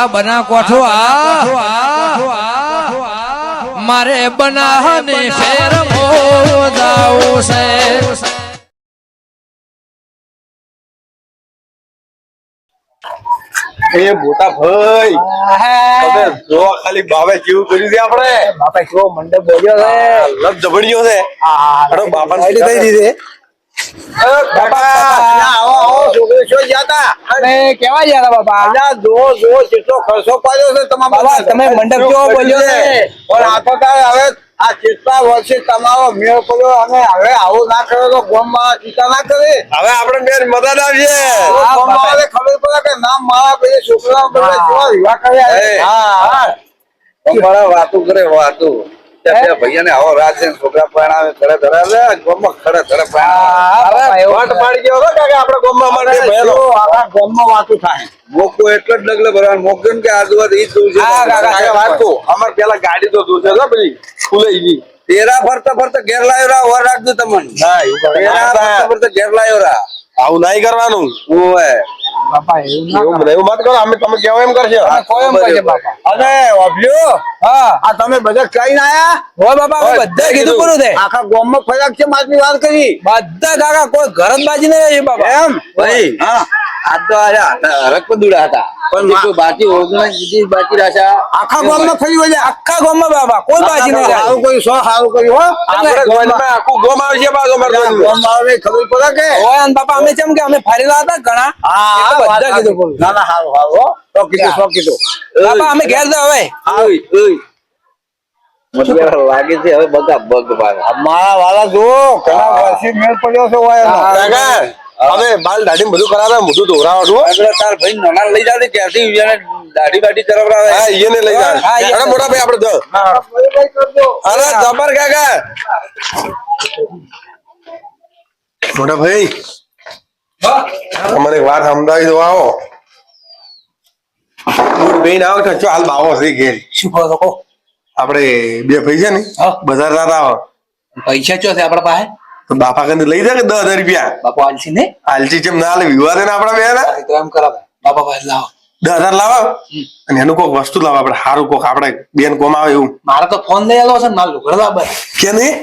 આ બના કોઠો મારે બનાહને ફેર મોદાવું છે. એ મોટા ભાઈ તમે જો ખાલી બાપે કેવું કર્યું છે આપણે બાપા કેવો મંડપ બોલ્યો છે લગ જબડિયો છે અરે બાપા ને થઈ દીધી કેવા ગયા બાપા કેટલો ખર્ચો પાડ્યો છે બાબા તમે મંડપ કેવો બોલ્યો છે પણ આ તો હવે આ કેટલા વર્ષે તમારો મેળ પડ્યો અને હવે આવું ના કરે તો ગામમાં ચિંતા ના કરે. હવે આપણે બેન મદદ આવીએ ગામમાં ખબર પડે કે નામ મારા પેલી છોકરા કેવા વિવાહ કર્યા. મારા વાતો કરે વાતો ભૈયા ને આવો રાત છે છોકરા પરણાવે ખરે ધરાવે ગામમાં ખરે ધરે વાટ પાડી ગયો હતો કે આપણે ગામમાં માટે ભેલો આખા ગામમાં વાતો થાય. મોકો એટલે જ ડગલે ભરવાનું મોકો કે આજુબાજુ ઈ દૂર છે વાતો અમાર પેલા ગાડી તો દૂર છે પેલી ફૂલાઈ ગઈ તેરા ફરતા ફરતા ઘેર લાયો રા વર રાખજો તમને ના એવું તેરા ફરતા ફરતા ઘેર લાયો રા આવું નહીં કરવાનું ઓય બાપા એવું એવું મત કરો અમે તમે કેવો એમ કરશો કોઈ એમ કહે બાપા અને વાભ્યો આ તમે બધા કઈ આયા હો બાપા અમે બધા કીધું પૂરું છે આખા ગામમાં ફરક છે મારી વાત કરી બધા કાકા કોઈ ઘર જ બાજી નહીં બાપા એમ ભાઈ હા આ તો હરક પદુડા હતા પણ જો બાકી ઓગણ જીતી બાકી રાશા આખા ગામમાં ફરી વળે આખા ગામમાં બાપા કોઈ બાજી નહીં સારું કર્યું સો સારું કર્યું હો આપણે ગોનમાં આખું ગોમ આવશે પાછો અમારે ગોમમાં. ગામમાં આવે ખબર પડે કે હોય ને બાપા અમે કેમ કે અમે ફરેલા હતા ઘણા હા એ તો બધા કીધું પૂરું. ના ના સારું સારું હો તો કીધું સો કીધું બાપા અમે ઘેર જાવ હવે લાગે છે હવે બગા બગ ભાગ મારા વાળા જો ઘણા વર્ષે મેળ પડ્યો છે હોય એનો. કાકા હવે બાલ દાઢી બધું કરાવે મોઢું ધોરાવા છું આગળ તાર ભાઈ નાના લઈ જાવ ત્યારથી એને દાઢી બાઢી કરાવડાવે હા ઈને લઈ જાય હા, ઈને. અરે મોટા ભાઈ આપણે અરે જબર કાકા મોટા ભાઈ અમારે એક વાત સમજાવી દો આવો બેન આવો તો હાલ બાવો છે ઘેર શું કહો તો કહો આપણે બે ભાઈ છે ને હા. બજાર રાત આવો પૈસા ચો છે આપડા પાસે તો બાપા કને લઈ જાય કે 10,000 રૂપિયા બાપુ આલસી ને હાલચી ચેમ ના લે વિવાહ છે ને આપડા બે ને તો એમ કરાવે બાપા પાસે લાવો 10,000 લાવો અને એનું કોક વસ્તુ લાવો આપણે સારું કોક આપણે બેન કોમ આવે એવું મારે તો ફોન લઈ આલો છે ને મારું ઘર બરાબર કે નહીં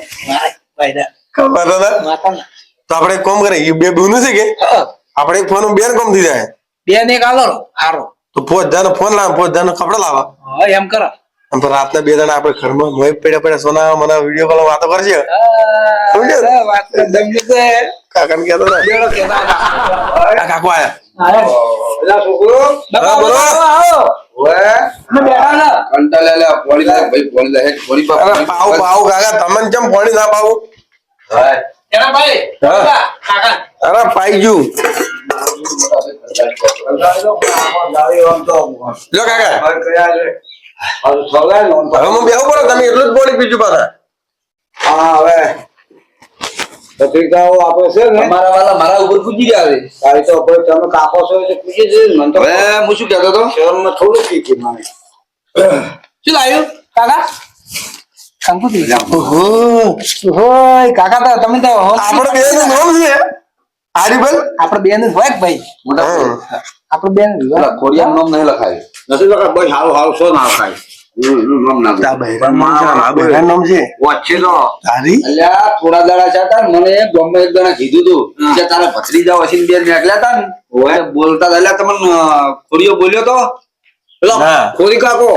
ભાઈ ખબર હતા માતા ને તો આપણે એક કોમ કરે એ બે બહેનું છે કે આપણે એક ફોન બેન કોમ થઈ જાય બે ને એક આલો હારો તો 5,000 ફોન લાવો 5,000 કપડા લાવો હા એમ કરો આમ તો રાતના 2 જણા આપણે ઘરમાં મોય પડ્યા સોના મને વિડીયો કોલ વાતો કરશે વાત તો દમની છે કાકાને કહેતો ને બેડો કેતા આ કાકો આયા પેલા છોકરો બાપા બોલો. આવો ઓય અમે બેઠા ને કંટા લે પોણી લે ભાઈ પોણી લે પોણી અરે પાવ પાવ કાકા તમને કેમ પાણી ના પાવું એના ભાઈ હા. કાકા અરે પાઈ ગયું જો કાકા હવે હું બેહું પડો તમે એટલું જ પાણી પીજું પાછા હા હવે પત્રિકાઓ આપે છે ને મારા વાલા મારા ઉપર કૂદી ગયા છે તારી તો કોઈ તમે કાપો છો એટલે પૂછી છે મને તો હવે હું શું કહેતો હતો શરમમાં થોડું કીધી મને શું લાવ્યું કાકા કંકુતી ઓહો હોય કાકા તો તમે તો આપણો બેન નું નામ છે આરીબલ આપણે બેન જ હોય કે ભાઈ મોટા આપણે બેન જ હોય. પેલા ખોડિયાનું નામ નહીં લખાય નથી લખા બસ હારું હારું શું ના ખાય નામ ના આ બહેરાનું નામ છે આ બહેરાનું નામ છે વચ્ચે તો તારી અલ્યા થોડા દાડા છે હતા ને, મને ગમે એક જણા કીધું તું કે તારા ભત્રીજા વસીને બેન નીકળ્યા હતા ને ઓય બોલતા હતા. અલ્યા તમને ખોડિયો બોલ્યો તો પેલો ના. ખોરી કાકો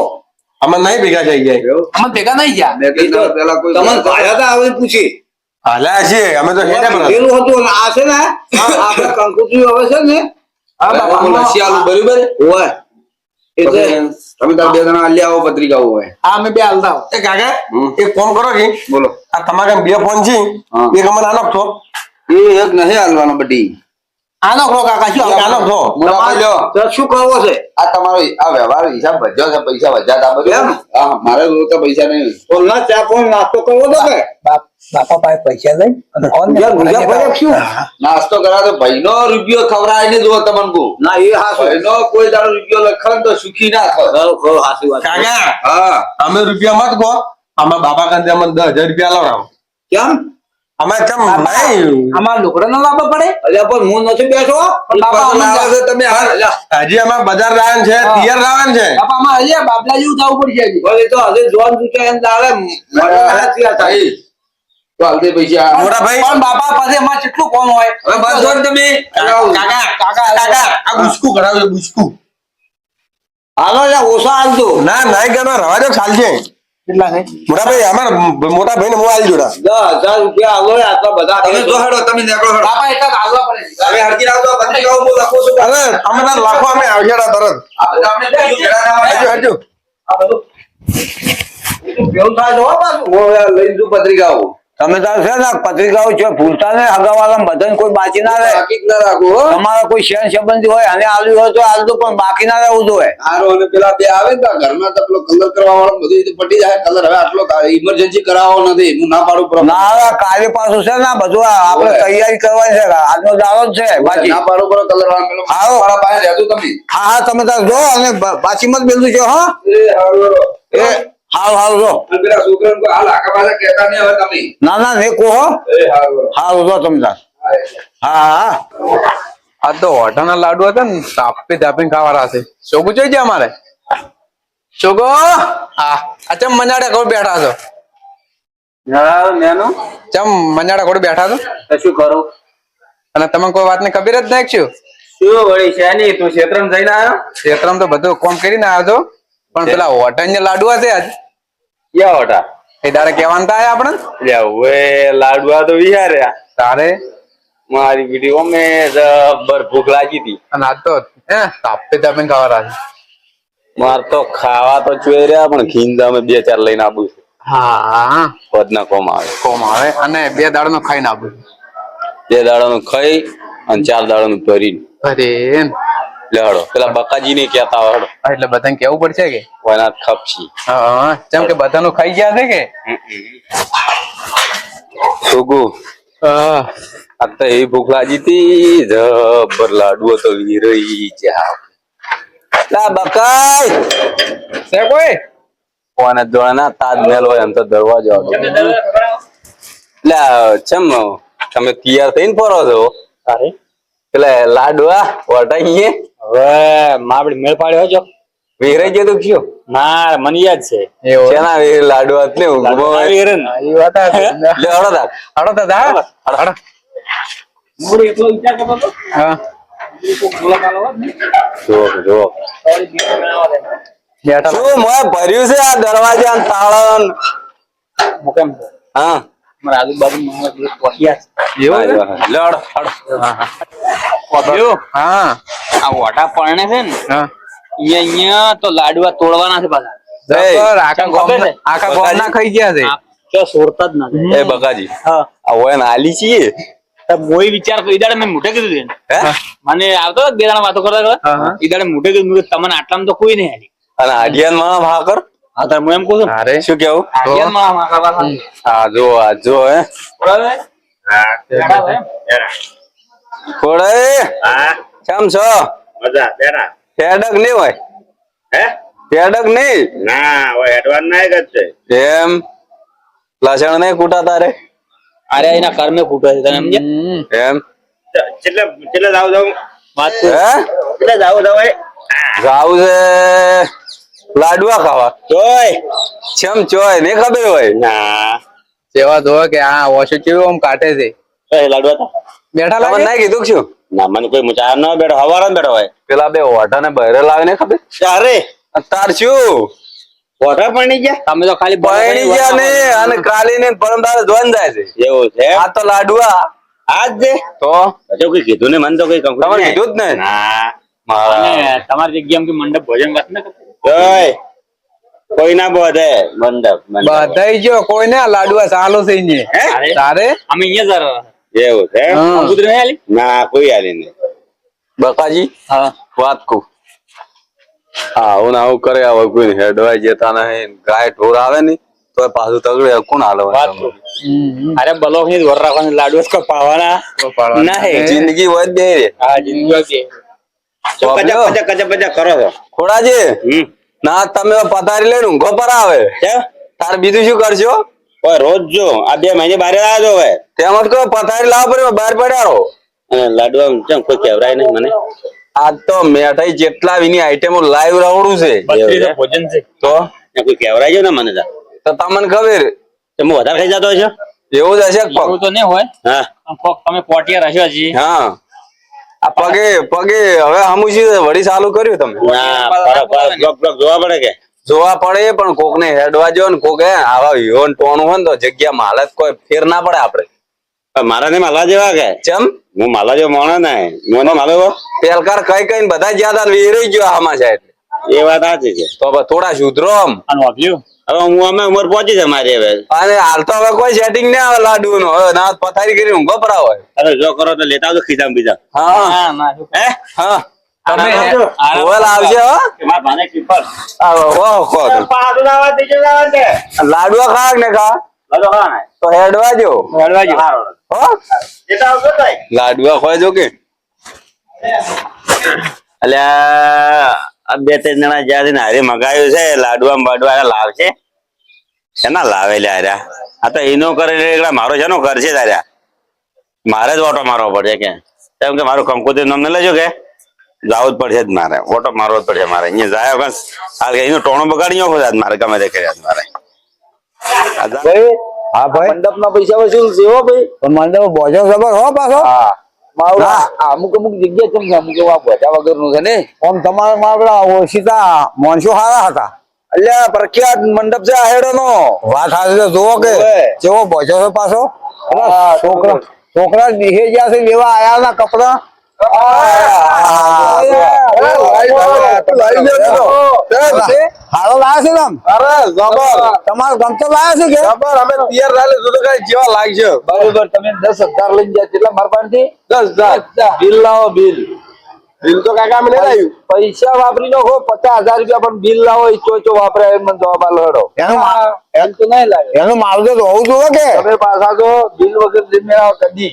આમાં નહીં ભેગા થઈ જાય અમે ભેગા નહીં ગયા મેં કીધું પેલા કોઈ તમને ભાયા હતા આવી પૂછી હાલ્યા છે અમે તો હેડે પર પેલું હતું અને આ છે ને આપણે કંકુત્રી હવે છે ને હા બાપા બોલો, શિયાળું બરોબર હોય એટલે તમે તાર બે જણા અલ્યા આવો પત્રિકાઓ હોય હા અમે બે હાલતા એ કાકા એક ફોન કરો કે બોલો આ તમારા બે ફોન છે હા. એક અમને આનો થો એ એક નહીં હાલવાનો બધી આનો ખરો કાકા શું એક આનો થો મોટા ભાઈ લ્યો. તો શું કરવો છે આ તમારો આ વ્યવહાર હિસાબ ભજ્યો છે પૈસા વધ્યા હતા બધું હા મારે તો પૈસા નહીં તો ના ચા પણ નાસ્તો કરવો તો કે બાપા પાસે પૈસા લઈ અને ફોન ને બીજા ફરક શું નાસ્તો કરા તો ભાઈનો રૂપિયો ખવડાય ને જો તમને કહું ના એ હાસુ ભાઈનો કોઈ દાડો રૂપિયો લખણ તો સુખી ના થાય ખરો ખરો હાસી વાત કાકા હા અમે રૂપિયા મત કહો આમાં બાપા કાંતે અમને 10,000 રૂપિયા લાવરાવો કેમ અમારે કેમ નહીં આમાં લુગડા ના લાવવા પડે અલ્યા પણ હું નથી બેઠો બાપા, પાછો લાવો છો તમે હજી અમારે બજાર લાવવાનું છે પિયર લાવવાનું છે બાપા આમાં અહીંયા બાબલા જેવું જવું પડશે હજી. ભલે તો હજુ જોન ચૂક્યા એમ તારે તો હાલતે પૈસા મોટા ભાઈ પણ બાપા પાસે એમાં કેટલું કોમ હોય હવે બસ જોન તમે કાકા આ બુસકું કરાવજો બુસકું હાલો યાર ઓછા હાલજો ના નહીં ગમે રવા દો ચાલશે કેટલા છે મોટા ભાઈ અમારા મોટા ભાઈ ને મોબાઈલ જોડા 10,000 રૂપિયા હાલો આટલા બધા તમે જો હેડો તમે નીકળો હેડો બાપા એટલા હાલવા પડે તમે હરકી આવતો બધી ગાવ હું લખો છું અરે અમે તાર લાખો અમે આવજેડા તરત આપણે ભેડા ના હજુ હજુ આ બધું વ્યવસાય જો પાછું હું યાર લઈ જુ પત્રિકાઓ તમે તાર છે ને પત્રિકાઓ છે ભૂલતા ને હગાવાલા બધાને કોઈ બાકી ના રહે બાકી જ ના રાખો હો તમારા કોઈ શેર સંબંધી હોય અને આલ્યું હોય તો આલતું પણ બાકી ના રહેવું જોઈએ આરો અને પેલા બે આવે ને ઘરમાં તો પેલો કલર કરવા વાળો બધું એ તો પટી જાય કલર હવે આટલો ઇમરજન્સી કરાવવો નથી હું ના પાડું પ્રમાણ ના હવે કાલે પાછું છે ને બધું આપણે હોય. તૈયારી કરવાની છે આજનો દાડો જ છે બાકી ના પાડું પર કલર વાળો પેલો આવો. મારા પાસે રહેતું તમે હા હા તમે તાર જો અને બાકી મત બેલું છે હા એ હારો એ હાલ હાલ જો અને પેલા છોકરાને કોઈ હાલ આખા પાસે કહેતા નહીં હવે તમે ના ના ને કહો એ હારો હાલ જો તમે તાર હા હા આ તો હોટાના લાડુ હતા ને તાપી તાપીને ખાવાના છે શોગુ જોઈ જાય અમારે શોગો હા ચમ મજાડા કોડ બેઠા છો ચમ મજાડા કોડ બેઠા છો શું કરું અને તમે કોઈ વાતને ખબર જ નાખ્યું શું વળી છે નહીં તું ક્ષેત્રમાં જઈને આવ્યો ક્ષેત્રમાં તો બધું કોમ કરીને આવ્યો છો પણ પેલા હોટલ લાડુ હશે આજ યા હોટા એ દાડે કેવાન થાય આપણે હવે લાડવા તો વિચાર્યા તારે મારી વિડીયો મેં જબર ભૂખ લાગી હતી અને આજ તો તાપી તાપીને ખાવાના છે માર તો ખાવા તો ચોઈ રહ્યા પણ ખીંદા અમે 2-4 લઈને આવું છું હા પદના કોમ આવે કોમ આવે અને 2 દાડાનો ખાઈને આપું 2 દાડાનું ખાઈ અને 4 દાડાનું ભરીને અરે લેડો પેલા બકાજી ને કેતા હડો એટલે બધાને કેવું પડશે કે વનાથ ખપશી હા જેમ કે બધાનું ખાઈ ગયા છે કે સુગુ આ તો એ ભૂખ લાગી હતી જબર લાડવો તો વીરઈ જા લા બકાઈ છે કોઈ કોને જોવાના તાજમહેલ હોય એમ તો દરવાજો લા ચમ તમે તૈયાર થઈને ફરો છો પેલા લાડવા વટાઈએ હવે માપડી મેળ પાડ્યો છો વીરાઈ ગયો તો કયો ના મને યાદ છે શેના વીર લાડવા એટલે ઊંઘો એ વાત લે હળો દા હડો દાદા હડો હા જો બેઠા શું મોય ભર્યું છે આ દરવાજા ને તાળન હા એવું છે? લડ હા આ વોટા પરણે છે ને હા અહીંયા તો લાડવા તોડવાના છે પાછા જબર, આખા ખબર છે? આખા ગામના ખાઈ ગયા છે તો સોરતા જ ના એ બકાજી હા આ હોય ને આલી છીએ મોય વિચાર કરી દાડે મેં મોઢે કીધું હે મને આવતો બે જણા વાતો કરતા હા. કરતા ઈ દાડે મોઢે કીધું મેં કીધું તમને આટલામાં તો કોઈ નહીં આલી અને આડિયાન માં ભાકર હા તાર હું એમ કહું છું અરે શું કેવું આડિયામાં આ ખાવા આ જો હે બરાબર ખોડે કેમ છો મજા તેરા હેડક નહીં હોય હે હેડક નહીં ના હોય એડવાન્સ ના જ છે એમ લસણ નહીં કૂટા તારે અરે એના કર્મે ફૂટે છે તને સમજ્યા એમ કેટલે કેટલે જાવ વાત હે કેટલે જાવ જાવું છે લાડવા ખાવા જોય ચમ ચોય નહીં ખબર હોય ના જેવા જોવે કે આ ઓછો કેવું આમ કાઢે છે એ લાડવા બેઠા તમને લાગે નહીં કીધું કે શું ના મને કોઈ મુચાર ન બેઠો હવારો બેઠો હોય પેલા બે ઓઢાને બહેરે લાવે ને ખબર અરે તાર શું વોટર પણ ગયા તમે તો ખાલી બહેણી ગયા ને અને કાલી ને પરમ દાડે જોન જાય છે એવું છે આ તો લાડવા આજ દે તો હજુ કઈ કીધું ને મને તો કઈ કંકુ તમારે કીધું જ ને ના મારા તમારી જગ્યામાં કે મંડપ ભોજન વાત ન કરતા જોય કોઈ ના બોધે મંડપ બધાય જો કોઈ ને લાડવા ચાલુ છે ઈની. હે તારે અમે અહીંયા જ એવું છે હા. કુદરે નહીં આલી ના કોઈ આલી નહીં બકાજી હા વાત કુ આવું ને આવું કરે હવે કોઈ હેડવાય જતા નહીં ગાય ઢોર આવે ને તો પાછું તગડે કોણ હાલે વાત કરું. અરે બલોક ની વર રાખવાની લાડુ જ પાવાના નહીં જિંદગી હોય જ બે રે હા જિંદગી કે કચા કચા કચા કરો છો ખોડાજી હમ ના તમે પથારી લઈને ઊંઘો પર આવે કેમ? તાર બીજું શું કરશો ઓય રોજ જો આ 2 મહિને બહાર આવ્યા છો હવે તેમ જ કહો પથારી લાવ પડે બહાર પડ્યા અને લાડવા ચમ કોઈ કહેવરાય નહીં મને આજ તો મેઠાઈ જેટલા વિની આઈટમો લાઈવ રાવડું છે બત્રીસ ભોજન છે તો ત્યાં કોઈ કહેવરાય છે ને મને તો તમને ખબર તો હું વધારે ખાઈ જતો હશે એવું જ હશે એવું તો નહીં હોય હા આમ કોક તમે પોટિયા હશો હજી હા આ પગે પગે હવે હમુજી વળી ચાલુ કર્યું તમે ના બ્લોક બ્લોક જોવા પડે કે જોવા પડે પણ કોક ને હેડવા જો ને કોક આવા યોન ટોણું હોય ને તો જગ્યા માલત કોઈ ફેર ના પડે આપડે પણ મારા ને માલા જેવા કે ચમ હું માલા જેવો માણસ ને મને માલો પેલકાર કઈ કઈ બધા જ્યાં હતા વેરાઈ ગયો આમાં છે એટલે એ વાત સાચી છે તો હવે થોડા સુધરો આમ અને વાપ્યું હવે હું અમે ઉંમર પહોંચી છે મારી હવે અને હાલ તો હવે કોઈ સેટિંગ ના આવે લાડુ નું હવે ના પથારી કરી ઊંઘો પડાવ હોય અરે જો કરો તો લેતા આવજો ખીજામ બીજા હા ના ના શું હે હા તમે ઓવલ આવશે હો મારા ભાને ક્લિપર લાડવા ખા ને ખા તો હેડવા જો હો લાડવા ખોય જો કે અલ્યા આ 2-3 જણા જ્યાં હારે મગાવ્યું છે લાડવા બાડવા લાવશે શેના લાવે લે હાર્યા આ તો એનો કરે એટલે મારો શેનો ઘર છે તાર્યા મારે જ ઓટો મારવો પડશે કે કેમ કે મારું કંકોત્રી નામ ન લેજો કે જવું જ પડશે જ મારે ઓટો મારવો જ પડશે મારે અહીંયા જાય બસ એનો ટોણો બગાડી નાખો આજ મારે ગમે તે કર્યા મારે હા ભાઈ મંડપ ના પૈસા વસૂલ છે હો ભાઈ પણ મંડપ બોજો ખબર હો પાછો માવડા અમુક અમુક જગ્યા કેમ છે અમુક એવા બોજા વગર નું છે ને આમ તમારા મારા ઓછીતા માણસો સારા હતા અલ્યા પ્રખ્યાત મંડપ છે આહેડો નો વાત સાચી છે જુઓ કે કેવો બોજો છે પાછો છોકરા છોકરા દીહે ગયા છે લેવા આયા ના કપડા હારો લાયા છે તમ તમારો ગમતો લાયા છે કે અમે તૈયાર થાય તો કઈ જેવા લાગશે બરોબર તમે 10,000 લઈને ગયા કેટલા માર પાસેથી 10,000 બિલ લાવો બિલ બિલ તો કાકા અમે નહીં આવ્યું પૈસા વાપરી નાખો 50,000 રૂપિયા પણ બિલ લાવો ચો વાપરાય એમ મને જવાબ આલો હેડો એમ તો નહીં લાગે એનું માવજત હોવું જોઈએ કે તમે પાછા તો બિલ વગર લઈને આવો કદી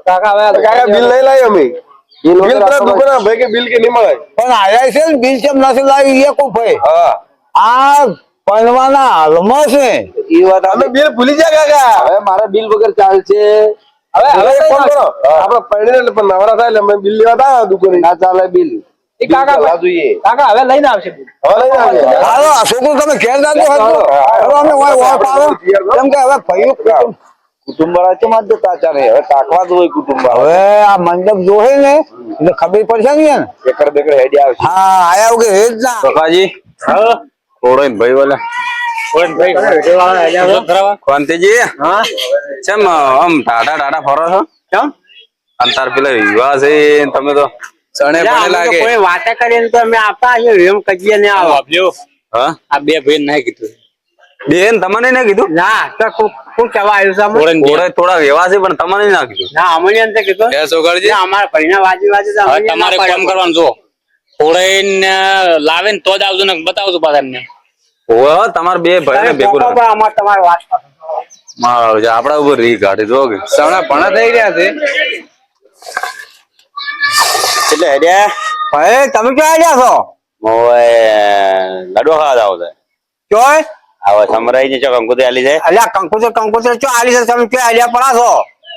કાકા હવે કાકા બિલ નહીં લાવ્યું અમે બિલ બિલ વગર તરત દુકાન ભાઈ કે બિલ કે નહીં મળે પણ આયા છે ને બિલ કેમ નથી લાવી એ કોઈ ભાઈ હા આ પનવાના હાલમાં છે એ વાત અમે બિલ ભૂલી જા કાકા હવે મારા બિલ વગર ચાલશે હવે ફોન કરો આપણે પૈણે પણ નવરા થાય એટલે અમે બિલ લેવા તા દુકાને ના ચાલે બિલ કાકા જોઈએ કાકા હવે લઈને આવશે હવે લઈને આવીએ. હાલો આ છોકરું તમે ઘેર જાજો હવે અમે ઓળખ આવો કેમ કે હવે ભાઈઓ કુટુંબ વાળા છે માં જતા ચાલે હવે તાકવા જ હોય કુટુંબ હવે આ મંડપ જોહે ને એટલે ખબર પડશે ને યાર. એકર બેકર હેડી આવશે હા આયા વગર હેજ ના પપ્પાજી થોડો ભાઈ બોલે શાંતિજી ચમ આમ ટાટા ફરો છો કેમ અંતાર પેલા વિવાહ છે તમે તો ચણે પણ લાગે વાતે કરીને તો અમે આપતા છીએ એમ કજીએ ને આવો હા આ બે ભાઈ નહીં કીધું બેન તમને ના કીધું ના તો શું કહેવા આવ્યું છે થોડા થોડા વ્યવહાર છે પણ તમને ના કીધું ના અમને એમ કીધું એ સોગળજી ના અમારા ભાઈના વાજી તમારે કામ કરવાનું જો થોડે લાવે ને તો જ આવજો ને બતાવજો પાછા એમને ઓહો તમાર બે ભાઈ ને ભેગું રાખો. અમારે તમારી વાત મારો જે આપડા ઉપર રી કાઢી જો કે સણા ભણા થઈ રહ્યા છે એટલે હેડ્યા ભાઈ તમે ક્યાં આવ્યા છો ઓય લાડવા ખાવા જાવ છે ચોય આવા સમરાઈ ની ચોક અંકુતે આલી છે અલ્યા કંકોતર ચો આલી છે તમે ક્યાં આવ્યા પડા છો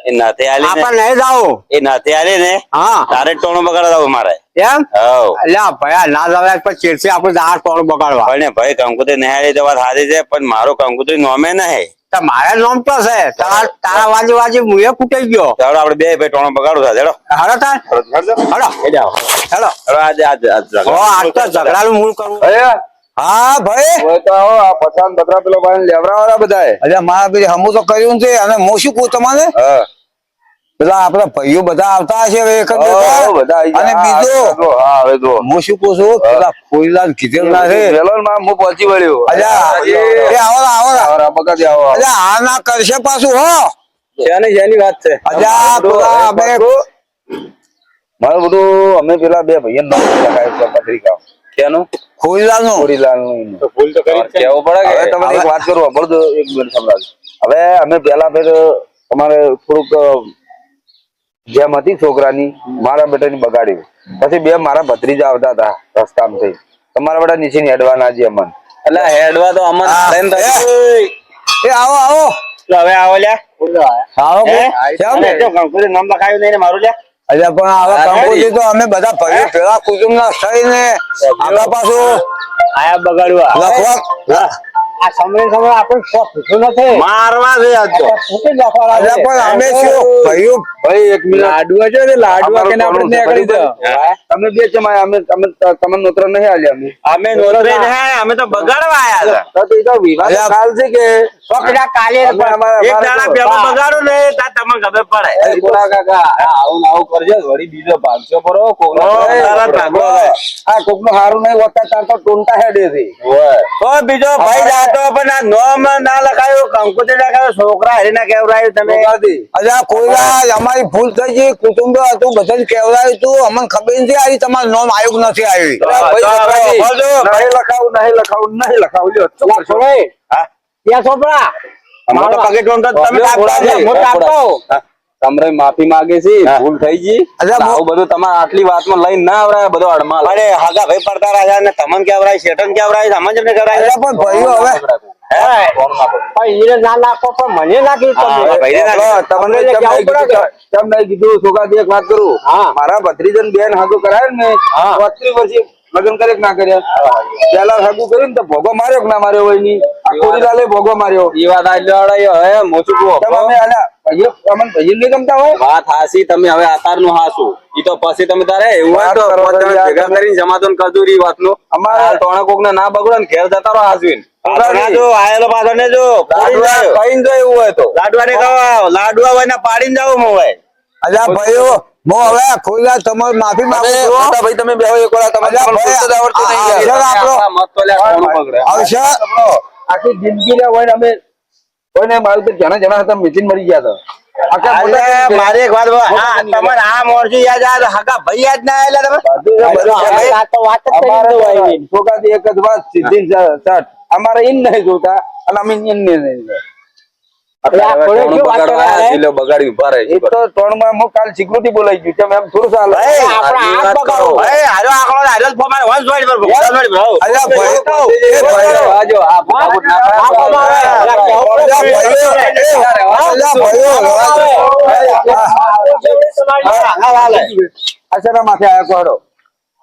એ નાતે આલી ને આપણ નહીં જાઓ એ નાતે આલી ને હા તારે જ ટોણો બગાડ જાવ મારે એમ હવ અલ્યા ભાઈ ના જાવ પછી ચેડશે આપણે આ ટોળ બગાડવા પણ ભાઈ કંકુતે નહીં તો વાત સાચી છે પણ મારો કંકુતરી નોમે નહીં તો મારા નામ તો છે તારા વાજી મુએ ફૂટાઈ ગયો ચાલો આપણે બે ભાઈ ટોણો બગાડો છે હેડો હલો તાર હલો હેલો હેડો આજે ઓ આજ તો ઝઘડાનું મૂળ કરવું હા ભાઈ હોય તો આવો આ પઠાણ બકરા પેલો ભાઈ લેવરાવાળા બધાએ અલ્યા મારા પેલી હમું તો કર્યું છે અને હું શું કહું તમારે પેલા આપડા ભાઈઓ બધા આવતા હશે હવે એક જ બધા આઈ અને ગયા. બીજો હા હવે જો હું શું કહું છું પેલા કોઈલાલ કીધેલ ના છે વેલોન માં હું પહોંચી વળ્યો અલ્યા એ આવો આવરા બગાડી આવો અલ્યા આ ના કરશે પાછું હો જેની વાત છે અલ્યા પેલા અમે મારું બધું અમે પેલા બે ભાઈ પત્રિકા કેનું કોઈલાલ નું કોરીલાલ નું ભૂલ તો કરી કેવું પડે હવે કે તમને એક વાત કરું સાંભળજો એક મિનિટ સંભળાજો હવે અમે પેલા ફેર તમારે થોડુંક જેમ હતી છોકરાની મારા બેટાની બગાડી પછી બે મારા ભત્રીજા આવતા હતા રસ્તામાં થઈ તમારા બેટા નીચે હેડવાના છે અમન એટલે હેડવા તો અમન એ આવો તો હવે આવો લ્યા આવો હે? કેમ અને જો કંકુરી નામ લખાયું નહીં ને મારું લ્યા અલ્યા પણ હવે કંકોત્રી તો અમે બધા ભાઈઓ પેલા કુટુંબ ના થઈને આગળ પાછું આયા બગાડવા લખવા આ સમય આપણે પૂછ્યું નથી મારવા છે આજ તો પૂછી લખવા અલ્યા પણ અમે શું ભાઈઓ ભાઈ એક મિનિટ લાડવા છે ને લાડવા કે આપણે નીકળી જાઓ. તમે બે છે અમે તમે નોતર નહીં આલ્યા અમે નોતરે ને અમે તો બગાડવા આયા હતા તો એ તો વિવાદ અલ્યા, કાલ છે કે છોકરા કાલે એક દાડા પેલો બગાડો ને તા તમને ખબર પડે ગોળા કાકા આવું ને આવું કરજો વળી બીજો 500 પરો કોક તારા ભાગો હવે. આ કોક નું હારું નહીં હોતા તાર તો ટોંટા હેડે થી તો બીજો ભાઈ જાતો પણ આ નોમ ના લખાયો કંકોત્રી લખાયો છોકરા હરીના કેવરાયું તમે અલ્યા કોઈ અમારી ભૂલ થઈ ગઈ કુટુંબ હતું બધાને કહેવાયું તું અમને ખબર નથી આવી તમારું નામ આયોગ નથી આવી નહીં લખાવું લ્યો શું કરશો? ત્યાં છોકરા અમારો તો પગે ટોંટો તમે કાપતા નહીં. મોટા આપો તમને માફી માંગે છે હા. ભૂલ થઈ ગઈ અલ્યા, આવું બધું તમારે આટલી વાતમાં લઈને ના આવડાય બધો અડમાલ અરે હાગા ભાઈ પડતા રહ્યા ને તમને કેવરાય શેઠન કેવરાય સમજ ને અલ્યા કરાય પણ ભાઈઓ હવે પણ એને ના નાખો પણ મને નાખી તમે ભાઈને ના તમને કેમ નહીં કીધું છોકરા એક વાત કરું મારા ભત્રીજન બેન હાગુ કરાય ને 32 વર્ષે લગ્ન કરે કે ના કર્યા પેલા હાગુ કર્યું ને તો ભોગો માર્યો કે ના માર્યો હોય ની આ કોરીલાલે ભોગો માર્યો એ વાત આટલી આવડાય હવે મોચું કહો. તમે આલા ભાઈઓ અમને ભાઈ નહીં ગમતા હોય વાત હાસી તમે હવે આતારનું હાસું ઈ તો પછી તમે તારે એવું હોય તો વાત કરવા પાંચ જણા ભેગા કરીને જમાતોન કરજો ઈ વાતનું અમારે તોણે કોકને ના બગડે ને ઘેર જતા રહો હાસવીન ના જો આયેલો પાછો ને જો કઈ જો એવું હોય તો લાડવા ને કહો લાડવા હોય ને પાડીને જાવ મોવાય અલ્યા ભાઈઓ હું હવે ખોઈલા તમારી માફી માંગુ છું મોટા ભાઈ તમે બેહો એક વાર તમારે અલ્યા ભાઈ, બોલતા જ આવડતું નહીં યાર. આ આપણો- આ મત તો લ્યા કોનું પકડે આવશે આખી જિંદગી ના હોય ને અમે કોઈને મારું તો જણા જણા હતા મિશન મરી ગયા હતા આખા મોટા અરે મારી એક વાત બોલો. આ તમારે આ મોરજી યાદ આવે હગા ભાઈ યાદ ના આયેલા તમે બધું આ તો વાત જ કરી અમારે દેવાય. છોકરાથી એક જ વાત સીધી સટ અમારે ઈન નહીં જોતા અને અમે ઈન નહીં કોનું બગાડવા આયા છે, લ્યો બગાડી ઉભા રહે એ તો ત્રણમાં હું કાલ સિક્યુરિટી બોલાઈ ગયું છે એમ થોડું ચાલે આપણા હાથ બગાડો. ભાઈ હારો આકડો હારો ફોમાર વન સાઈડ પર અલ્યા ભાઈ એ ભાઈઓ આજો આ ફટાફટ ના પાડો. આપો મારે. અલા, કેવો અલ્યા ભાઈઓ અલ્યા ભાઈઓ આ શેના માથે આયા કોડો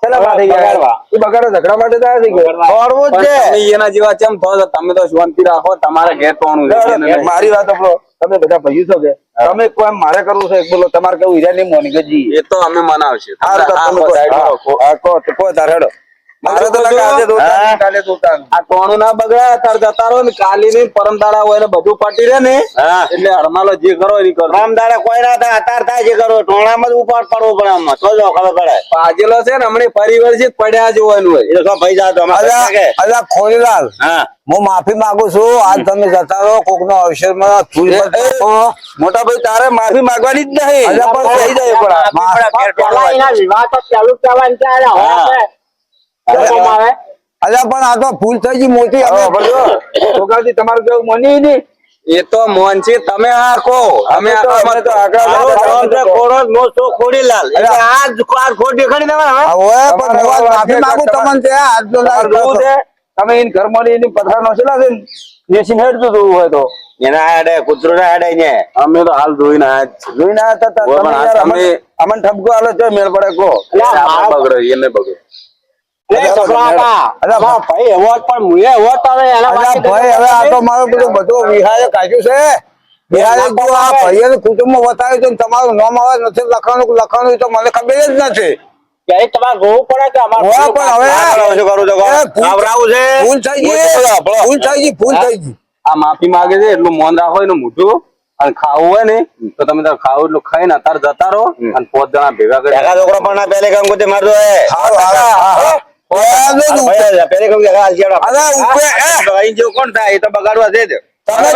શેના માથે ગયા એ બગાડો ઝઘડા માટે જ આયા છે કે દોડવું જ છે પણ તમે એના જેવા ચમ થો છો? તમે તો શાંતિ રાખો તમારે ઘેર ટોણું છે એને નહીં. મારી વાત સાંભળો તમે બધા ભાઈઓ છો કે તમે કોઈ મારે કરવું છે બોલો તમારે કેવું હીરા નહીં મોની ગજી એ તો અમે મનાવશું આ તો તમે આ સાઈડમાં રાખો. કો તાર હેડો મારે તો લાગે આજે દોતા કાલે દોતા આ ટોણું ના બગડે તાર જતા રહો ને કાલી ની પરમ દાડા હોય ને બધું પટી રહે ને હા એટલે હડમાલો જે કરો એની કરો રામ દાડા કોઈ ના થાય અતાર થાય છે કરો ટોણામાં જ ઉપાડ પડવો પડે આમાં તો જો ખબર પડે પાજેલો છે ને હમણાં પરિવર્તિત પડ્યા જોવાનું હોય એ તો શું ભાઈ જાતો અલ્યા ખોરીલાલ હા હું માફી માંગુ છું આજ તમે જતા રહો કોક નો અવસરમાં મોટા ભાઈ તારે માફી માંગવાની જ નહીં અલ્યા પણ થઈ જાય પણ પેલા એના વિવાહ તો ચાલુ કરવાનું છે. અરે હવે આપણે શું કમાવે? અલ્યા પણ આ તો ભૂલ થઈ ગઈ મોટી અમે છોકરાથી તમારું કેવું મોની નહીં એ તો મોન છે તમે આ કહો અમે અમે તો આ ખોડો મોસો ખોડીલાલ એટલે આ ખોડ દેખાડી દેવાના હવે હવે પણ હું આજ માફી માંગુ તમને ત્યાં આજ તો તમારે જોવું છે તમે એને ઘરમાં એની પથરાનો છે ને દેશી હેડતું જોવું હોય તો એના હાડે કૂતરું ના હાડે ને અમે તો હાલ જોઈને આયા જ છીએ. જોઈને આયા તા ઓય, તમે પણ આ યાર તમે- અમને ઠપકો આલો છો મેળ પડે કો આપણે બગડે એને બગડે લે, છોકરા હતા. અલ્યા અમારો ભાઈ એવો જ પણ મુએ એવો જ તો હવે એના અલ્યા પાસે ભાઈ હવે આ તો મારું બધું વિહારે કાઢ્યું છે વિહારે જો આ ભાઈઓને કુટુંબમાં બતાવ્યું છે ને તમારું નામ આવે નથી લખવાનું તો મને ખબર જ નથી ક્યારેક તમારે જોવું પડે કે અમારે હોવા પણ હવે શું કરું તો એ ભૂલ- આવરાવું છે ભૂલ થઈ ગઈ ભૂલ થઈ ગઈ આ માફી માંગે છે એટલું મોન રાખો એનું મોઢું અને ખાવું હોય ને તો તમે તાર ખાવું એટલું ખાઈને અત્યારે જતા રહો અને 5 જણા ભેગા કરી એકા છોકરો પણ ના પહેલે કામ કરતે મારતો હે હારું, હારું. ભાઈ પહેલે કામ કે હાલ જેડો અરે ઉપર અહીં જો કોણ થાય એ તો બગાડવા દે દે તમે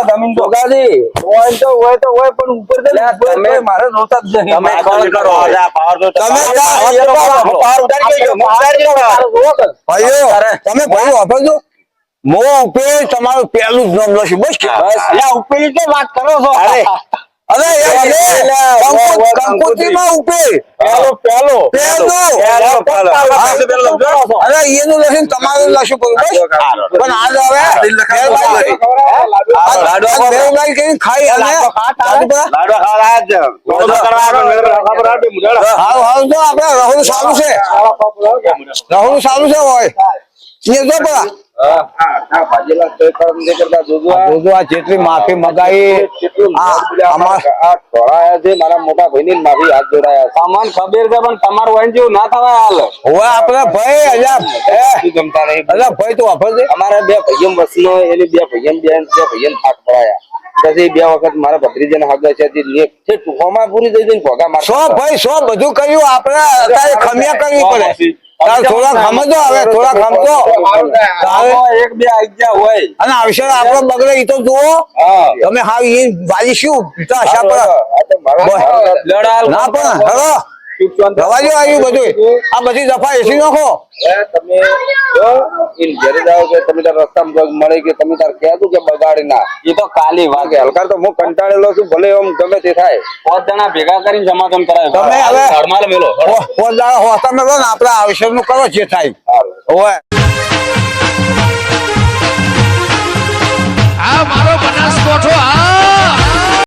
જમીન છોકરાથી હોય તો હોય પણ ઉપર તમે મારે જોતા જ નહીં તમે કોણ કરો આ પાવર તો તમે પાવર ઉતારી ગયો ઉતારી ગયો ભાઈઓ તમે ભાઈઓ વાપરજો મો ઉપર તમારું પહેલું જ નામ લખી બસ એટલે ઉપેલી તો વાત કરો છો અરે અરે કંકોત્રીમાં ઉપે પેલો અરે એનું લખીને તમારું લખશું બરોબર પણ આજ હવે મેળવાઈ કરીને ખાઈ અને લાડવા ખાવા જ હારું હારું તો આપડે રહું સારું છે રહું સારું છે હોય એ જો પડા જોજો આ જેટલી માફી મગાઈ મારા મોટા ભાઈ ની માફી હાથ જોડાયા સામાન ખબર છે પણ તમારું વાઈન જેવું ના થવાય હાલ હવે આપડે ભાઈ અલ્યા જમતા નહીં અલ્યા ભાઈ તું વાપર છે અમારા બે ભાઈઓ વસનો એની બે ભાઈઓ બેન બે ભાઈઓ થાક પડાયા પછી બે વખત મારા ભત્રીજાને હાગા છે તે ટૂંકોમાં પૂરી થઈ જઈને ભોગા માર સો ભાઈ સો બધું કર્યું આપડે અત્યારે ખમિયા કરવી પડે તાર થોડા ખમજો હવે થોડા ખમજો એક બે આગ્યા હોય અને આવશે આપડે બગડે ઈ તો જુઓ તમે હા એ વાલી શું આશા પર ના પણ હેલો રવાજો આવ્યું બધું આ બધી દફા એસી નાખો તમે જો ઇન ઘરે જાઓ કે તમે તાર રસ્તામાં કોઈ મળે કે તમે તાર કહેતું કે બગાડી ના એ તો કાલી વાત કે હલકાર તો હું કંટાળેલો છું ભલે એમ ગમે તે થાય 5 જણા ભેગા કરીને સમાધાન કરાય તમે હવે ઘરમાં મેલો હોતા મેળો ને આપડે આવશે નું કરો જે થાય હવે